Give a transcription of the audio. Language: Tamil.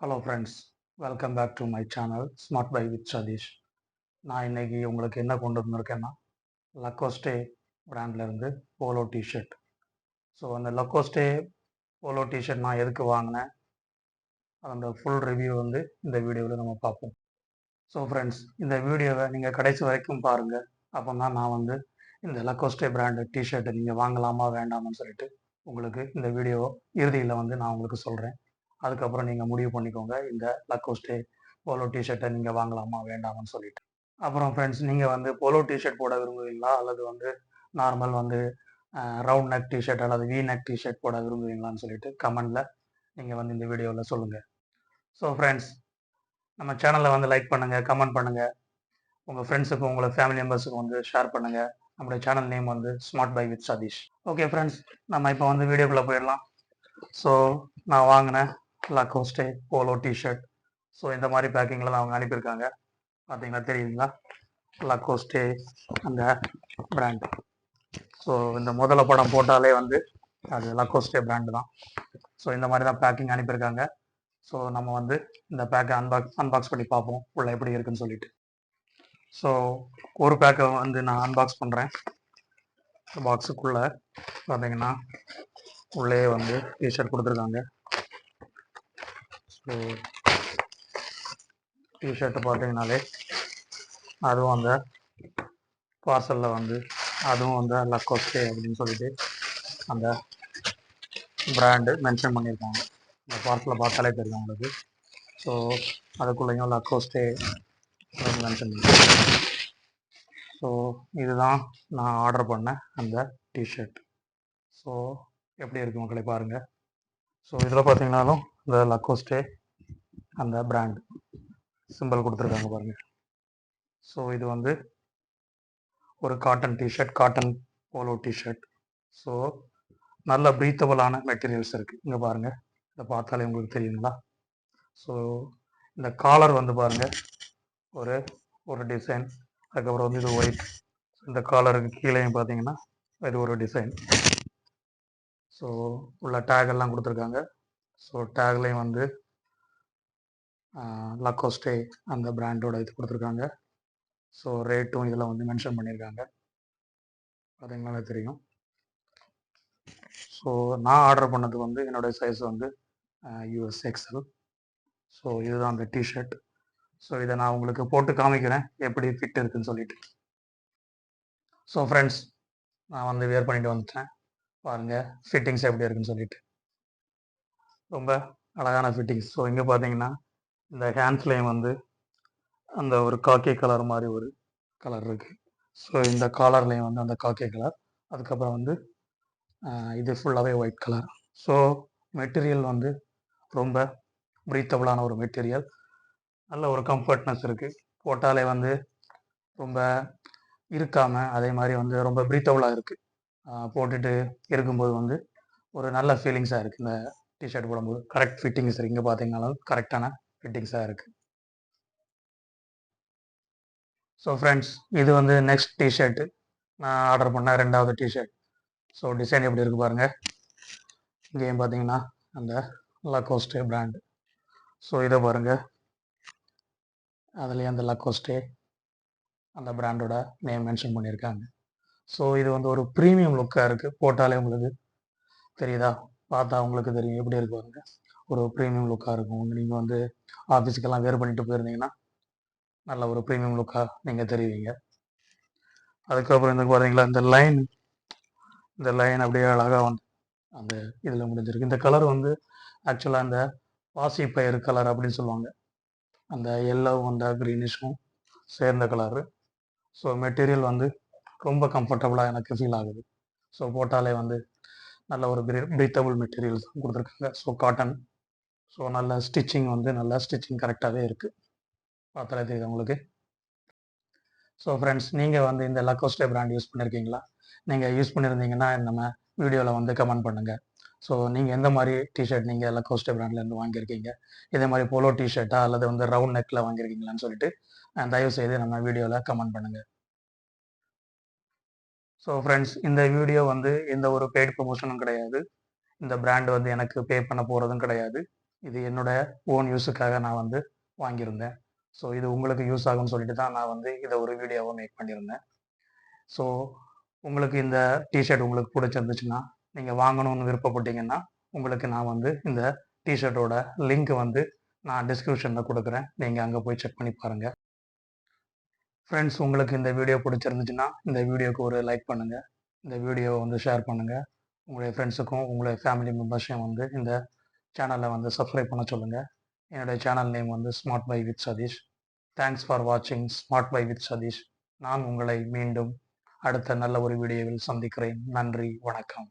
Hello friends, welcome back to my channel smart buy with Satish. நான் இன்னைக்கு உங்களுக்கு என்ன கொண்டு வந்திருக்கேன்னா லக்கோஸ்டே பிராண்ட்லேருந்து போலோ டிஷர்ட். ஸோ அந்த லக்கோஸ்டே போலோ டிஷர்ட் நான் எதுக்கு வாங்கினேன், அதோட ஃபுல் ரிவ்யூ வந்து இந்த வீடியோவில் நம்ம பார்ப்போம். ஸோ ஃப்ரெண்ட்ஸ், இந்த வீடியோவை நீங்கள் கடைசி வரைக்கும் பாருங்கள். அப்போ தான் நான் வந்து இந்த லக்கோஸ்டே பிராண்டு டிஷர்ட்டை நீங்கள் வாங்கலாமா வேண்டாமான்னு சொல்லிட்டு உங்களுக்கு இந்த வீடியோ இறுதியில் வந்து நான் உங்களுக்கு சொல்கிறேன். அதுக்கப்புறம் நீங்கள் முடிவு பண்ணிக்கோங்க இந்த லக்கோஸ்டே போலோ டிஷர்ட்டை நீங்கள் வாங்கலாமா வேண்டாமான்னு சொல்லிட்டு. அப்புறம் ஃப்ரெண்ட்ஸ், நீங்கள் வந்து போலோ டிஷர்ட் போட விரும்புவீங்களா அல்லது வந்து நார்மல் வந்து ரவுண்ட் நெக் டிஷர்ட் அல்லது வி நெக் டிஷர்ட் போட விரும்புவீங்களான்னு சொல்லிட்டு கமெண்டில் நீங்கள் வந்து இந்த வீடியோவில் சொல்லுங்கள். ஸோ ஃப்ரெண்ட்ஸ், நம்ம சேனலை வந்து லைக் பண்ணுங்கள், கமெண்ட் பண்ணுங்கள், உங்கள் ஃப்ரெண்ட்ஸுக்கும் உங்களை ஃபேமிலி மெம்பர்ஸுக்கும் வந்து ஷேர் பண்ணுங்கள். நம்மளுடைய சேனல் நேம் வந்து smart buy with Satish. Okay friends, நம்ம இப்போ வந்து வீடியோக்குள்ளே போயிடலாம். ஸோ நான் வாங்கினேன் லக்கோஸ்டே போலோ டிஷர்ட். ஸோ இந்த மாதிரி பேக்கிங்கில் தான் அவங்க அனுப்பியிருக்காங்க. பார்த்தீங்களா, தெரியுதுங்களா, லக்கோஸ்டே அந்த பிராண்ட். ஸோ இந்த முதல்ல படம் போட்டாலே வந்து அது லக்கோஸ்டே பிராண்டு தான். ஸோ இந்த மாதிரி தான் பேக்கிங் அனுப்பியிருக்காங்க. ஸோ நம்ம வந்து இந்த பேக்கை அன்பாக்ஸ் பண்ணி பார்ப்போம் உள்ள எப்படி இருக்குன்னு சொல்லிட்டு. ஸோ ஒரு பேக்கை வந்து நான் அன்பாக்ஸ் பண்ணுறேன். பாக்ஸுக்குள்ளே பார்த்தீங்கன்னா உள்ளே வந்து டிஷர்ட் கொடுத்துருக்காங்க. ஸோ டிஷர்ட்டு பார்த்தீங்கனாலே அதுவும் அந்த பார்சலில் வந்து அதுவும் வந்து லக்கோஸ்டே அப்படின்னு சொல்லிட்டு அந்த பிராண்டு மென்ஷன் பண்ணியிருக்காங்க. இந்த பார்சலை பார்த்தாலே தெரியும் உங்களுக்கு. ஸோ அதுக்குள்ளேயும் லக்கோஸ்டே மென்ஷன் பண்ணியிருக்காங்க. ஸோ இதுதான் நான் ஆர்டர் பண்ண அந்த டிஷர்ட். ஸோ எப்படி இருக்கு மக்களை பாருங்கள். ஸோ இதில் பார்த்தீங்கன்னாலும் இந்த லக்கோஸ்டே அந்த பிராண்ட் சிம்பிள் கொடுத்துருக்காங்க பாருங்கள். ஸோ இது வந்து ஒரு cotton T-shirt, cotton polo T-shirt. So நல்ல ப்ரீத்தபிளான மெட்டீரியல்ஸ் இருக்குது. இங்கே பாருங்கள், இதை பார்த்தாலே உங்களுக்கு தெரியுங்களா. ஸோ இந்த காலர் வந்து பாருங்கள் ஒரு ஒரு டிசைன். அதுக்கப்புறம் வந்து இது ஒயிட். இந்த காலருக்கு கீழேயும் பார்த்தீங்கன்னா இது ஒரு டிசைன். ஸோ உள்ள டேக் எல்லாம் கொடுத்துருக்காங்க. ஸோ டேக்லேயும் வந்து லக்கோஸ்டே அந்த பிராண்டோட இது கொடுத்துருக்காங்க. ஸோ ரேட்டும் இதில் வந்து மென்ஷன் பண்ணியிருக்காங்க. பார்த்தீங்களா தெரியும். ஸோ நான் ஆர்டர் பண்ணது வந்து என்னோடய சைஸ் வந்து US XL. ஸோ இதுதான் அந்த டிஷர்ட். ஸோ இதை நான் உங்களுக்கு போட்டு காமிக்கிறேன் எப்படி ஃபிட் இருக்குன்னு சொல்லிட்டு. ஸோ ஃப்ரெண்ட்ஸ், நான் வந்து வியர் பண்ணிட்டு வந்துட்டேன். பாருங்கள் ஃபிட்டிங்ஸ் எப்படி இருக்குன்னு சொல்லிட்டு. ரொம்ப அழகான ஃபிட்டிங்ஸ். ஸோ இங்கே பார்த்தீங்கன்னா இந்த ஹேண்ட்ஸ்லேயும் வந்து அந்த ஒரு காக்கி கலர் மாதிரி ஒரு கலர் இருக்குது. ஸோ இந்த காலர்லேயும் வந்து அந்த காக்கி கலர். அதுக்கப்புறம் வந்து இது ஃபுல்லாகவே ஒயிட் கலர். ஸோ மெட்டீரியல் வந்து ரொம்ப ப்ரீத்தபிளான ஒரு மெட்டீரியல். நல்ல ஒரு கம்ஃபர்ட்னஸ் இருக்குது. போட்டாலே வந்து ரொம்ப இருக்காமல் அதே மாதிரி வந்து ரொம்ப ப்ரீத்தபிளாக இருக்குது. போட்டுட்டு இருக்கும்போது வந்து ஒரு நல்ல ஃபீலிங்ஸாக இருக்குது. இந்த டிஷர்ட் போடும்போது கரெக்ட் ஃபிட்டிங்ஸ் இருக்குது. இங்கே பார்த்தீங்கன்னாலும் கரெக்டான ஃபிட்டிங்ஸாக இருக்குது. ஸோ ஃப்ரெண்ட்ஸ், இது வந்து நெக்ஸ்ட் டிஷர்ட்டு நான் ஆர்டர் பண்ண ரெண்டாவது டிஷர்ட். ஸோ டிசைன் எப்படி இருக்குது பாருங்கள். இங்கேயும் பார்த்தீங்கன்னா அந்த லக்கோஸ்டே பிராண்டு. ஸோ இதை பாருங்கள், அதுலேயும் அந்த லக்கோஸ்டே அந்த பிராண்டோட நேம் மென்ஷன் பண்ணியிருக்காங்க. ஸோ இது வந்து ஒரு ப்ரீமியம் லுக்காக இருக்குது. போட்டாலே உங்களுக்கு தெரியுதா, பார்த்தா உங்களுக்கு தெரியும் எப்படி இருக்கு பாருங்க. ஒரு ப்ரீமியம் லுக்காக இருக்கும். நீங்கள் வந்து ஆஃபீஸுக்கெல்லாம் வேர் பண்ணிட்டு போயிருந்தீங்கன்னா நல்ல ஒரு ப்ரீமியம் லுக்காக நீங்கள் தெரிவிங்க. அதுக்கப்புறம் இந்த பார்த்தீங்களா இந்த லைன் அப்படியே அழகாக வந்து அந்த இதில் முடிஞ்சிருக்கு. இந்த கலர் வந்து ஆக்சுவலாக அந்த பாசி பயிர் கலர் அப்படின்னு சொல்லுவாங்க. அந்த எல்லோ அந்த க்ரீனிஷும் சேர்ந்த கலரு. ஸோ மெட்டீரியல் வந்து ரொம்ப கம்ஃபர்டபுளாக எனக்கு ஃபீல் ஆகுது. ஸோ போட்டாலே வந்து நல்ல ஒரு ப்ரீத்தபிள் மெட்டீரியல்ஸ் கொடுத்துருக்காங்க. So cotton. ஸோ நல்ல ஸ்டிச்சிங் வந்து நல்ல ஸ்டிச்சிங் கரெக்டாகவே இருக்குது. பார்த்தாலே தெரியுது உங்களுக்கு. ஸோ ஃப்ரெண்ட்ஸ், நீங்கள் வந்து இந்த லக்கோஸ்டே பிராண்ட் யூஸ் பண்ணியிருக்கீங்களா? நீங்கள் யூஸ் பண்ணியிருந்தீங்கன்னா நம்ம வீடியோவில் வந்து கமெண்ட் பண்ணுங்கள். ஸோ நீங்கள் எந்த மாதிரி டிஷர்ட் நீங்கள் லக்கோஸ்டே பிராண்ட்லேருந்து வாங்கியிருக்கீங்க? இதே மாதிரி போலோ டிஷர்ட்டா அல்லது வந்து ரவுண்ட் நெக்கில் வாங்கியிருக்கீங்களான்னு சொல்லிட்டு தயவுசெய்து நம்ம வீடியோவில் கமெண்ட் பண்ணுங்கள். ஸோ ஃப்ரெண்ட்ஸ், இந்த வீடியோ வந்து எந்த ஒரு பெய்ட் ப்ரொமோஷனும் கிடையாது. இந்த பிராண்ட் வந்து எனக்கு பே பண்ண போகிறதும் கிடையாது. இது என்னோட ஓன் யூஸுக்காக நான் வந்து வாங்கியிருந்தேன். ஸோ இது உங்களுக்கு யூஸ் ஆகும்னு சொல்லிட்டு தான் நான் வந்து இதை ஒரு வீடியோவாக மேக் பண்ணியிருந்தேன். ஸோ உங்களுக்கு இந்த டிஷர்ட் உங்களுக்கு பிடிச்சிருந்துச்சுன்னா, நீங்கள் வாங்கணும்னு விருப்பப்பட்டீங்கன்னா, உங்களுக்கு நான் வந்து இந்த டிஷர்ட்டோட லிங்க் வந்து நான் டிஸ்கிரிப்ஷனில் கொடுக்குறேன். நீங்கள் அங்கே போய் செக் பண்ணி பாருங்கள். ஃப்ரெண்ட்ஸ், உங்களுக்கு இந்த வீடியோ பிடிச்சிருந்துச்சுன்னா, இந்த வீடியோக்கு ஒரு லைக் பண்ணுங்கள். இந்த வீடியோவை வந்து ஷேர் பண்ணுங்கள். உங்களுடைய ஃப்ரெண்ட்ஸுக்கும், உங்களுடைய ஃபேமிலி மெம்பர்ஸையும் வந்து இந்த சேனலை வந்து சப்ஸ்கிரைப் பண்ண சொல்லுங்கள். என்னுடைய சேனல் நேம் வந்து smart buy with Satish. Thanks for வாட்சிங் ஸ்மார்ட் பை வித் சதீஷ். நான் உங்களை மீண்டும் அடுத்த நல்ல ஒரு வீடியோவில் சந்திக்கிறேன். நன்றி, வணக்கம்.